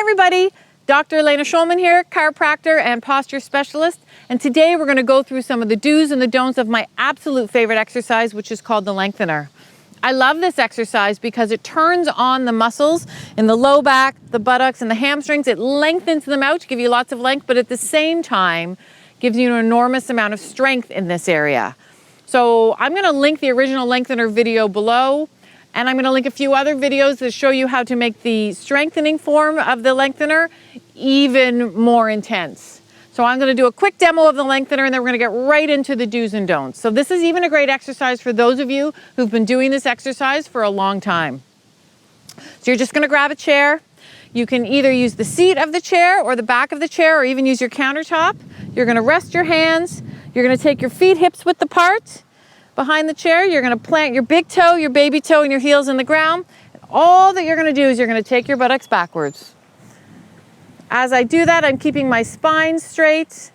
everybody, Dr. Laina here, chiropractor and posture specialist. And today we're going to go through some of the do's and the don'ts of my absolute favorite exercise, which is called the lengthener. I love this exercise because it turns on the muscles in the low back, the buttocks, and the hamstrings. It lengthens them out to give you lots of length, but at the same time gives you an enormous amount of strength in this area. So I'm going to link the original lengthener video below, and I'm going to link a few other videos that show you how to make the strengthening form of the lengthener even more intense. So I'm going to do a quick demo of the lengthener, and then we're going to get right into the do's and don'ts. So this is even a great exercise for those of you who've been doing this exercise for a long time. So you're just going to grab a chair. You can either use the seat of the chair or the back of the chair, or even use your countertop. You're going to rest your hands. You're going to take your feet hips width apart behind the chair. You're going to plant your big toe, your baby toe, and your heels in the ground. And all that you're going to do is you're going to take your buttocks backwards. As I do that, I'm keeping my spine straight,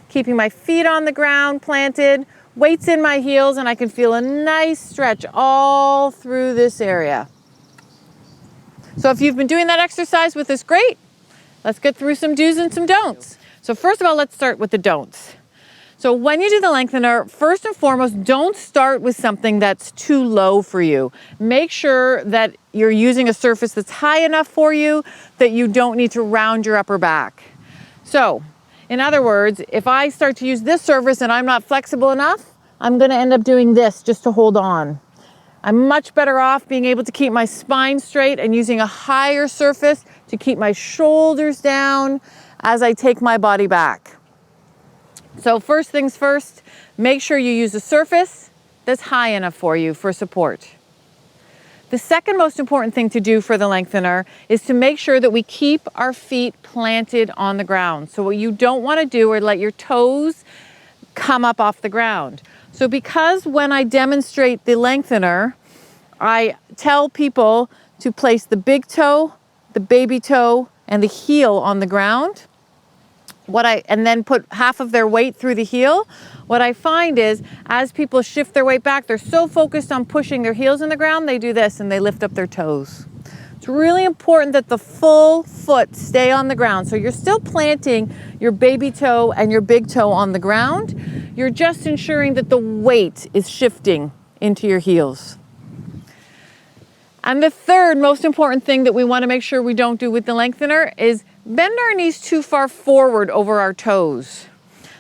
keeping my feet on the ground planted, weights in my heels, and I can feel a nice stretch all through this area. So if you've been doing that exercise with us, great. Let's get through some do's and some don'ts. So first of all, let's start with the don'ts. So when you do the lengthener, first and foremost, don't start with something that's too low for you. Make sure that you're using a surface that's high enough for you that you don't need to round your upper back. So, in other words, if I start to use this surface and I'm not flexible enough, I'm going to end up doing this just to hold on. I'm much better off being able to keep my spine straight and using a higher surface to keep my shoulders down as I take my body back. So first things first, make sure you use a surface that's high enough for you for support. The second most important thing to do for the lengthener is to make sure that we keep our feet planted on the ground. So what you don't want to do is let your toes come up off the ground. So because when I demonstrate the lengthener, I tell people to place the big toe, the baby toe, and the heel on the ground, and then put half of their weight through the heel. What I find is as people shift their weight back, they're so focused on pushing their heels in the ground, they do this and they lift up their toes. It's really important that the full foot stay on the ground. So you're still planting your baby toe and your big toe on the ground. You're just ensuring that the weight is shifting into your heels. And the third most important thing that we want to make sure we don't do with the lengthener is bend our knees too far forward over our toes.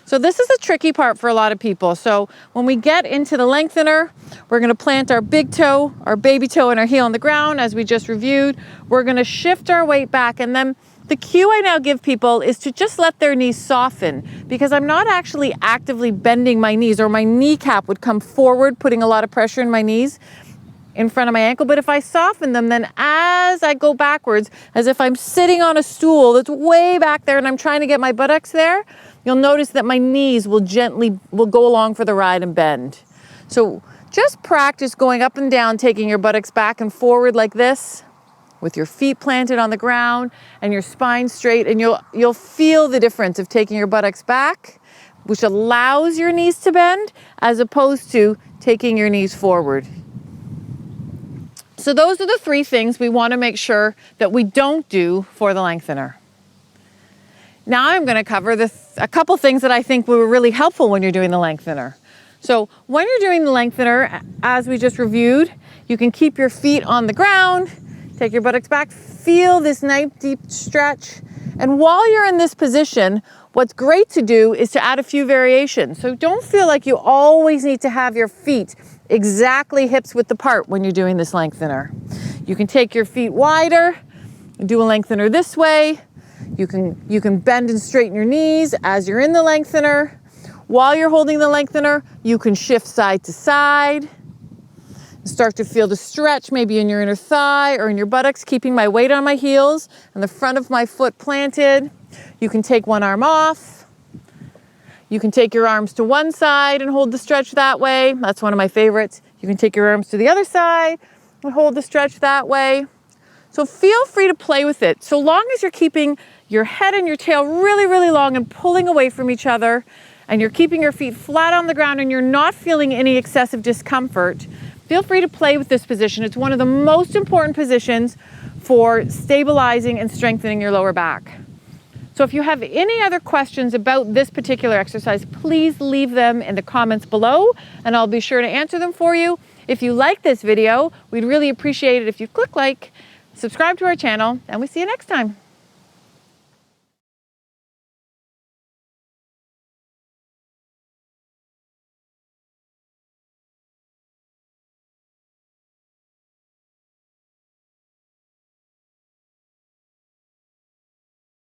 So this is a tricky part for a lot of people. So when we get into the lengthener, we're going to plant our big toe, our baby toe, and our heel on the ground, as we just reviewed. We're going to shift our weight back, and then the cue I now give people is to just let their knees soften, because I'm not actually actively bending my knees, or my kneecap would come forward, putting a lot of pressure in my knees in front of my ankle. But if I soften them, then as I go backwards, as if I'm sitting on a stool that's way back there and I'm trying to get my buttocks there, you'll notice that my knees will go along for the ride and bend. So just practice going up and down, taking your buttocks back and forward like this, with your feet planted on the ground and your spine straight, and you'll feel the difference of taking your buttocks back, which allows your knees to bend, as opposed to taking your knees forward. So those are the three things we want to make sure that we don't do for the lengthener. Now I'm going to cover a couple things that I think were really helpful when you're doing the lengthener. So when you're doing the lengthener, as we just reviewed, you can keep your feet on the ground, take your buttocks back, feel this nice deep stretch. And while you're in this position, what's great to do is to add a few variations. So don't feel like you always need to have your feet exactly hips width apart when you're doing this lengthener. You can take your feet wider, do a lengthener this way. You can bend and straighten your knees as you're in the lengthener. While you're holding the lengthener, you can shift side to side. Start to feel the stretch maybe in your inner thigh or in your buttocks, keeping my weight on my heels and the front of my foot planted. You can take one arm off. You can take your arms to one side and hold the stretch that way. That's one of my favorites. You can take your arms to the other side and hold the stretch that way. So feel free to play with it. So long as you're keeping your head and your tail really, really long and pulling away from each other, and you're keeping your feet flat on the ground and you're not feeling any excessive discomfort, feel free to play with this position. It's one of the most important positions for stabilizing and strengthening your lower back. So if you have any other questions about this particular exercise, please leave them in the comments below and I'll be sure to answer them for you. If you like this video, we'd really appreciate it if you click like, subscribe to our channel, and we'll see you next time.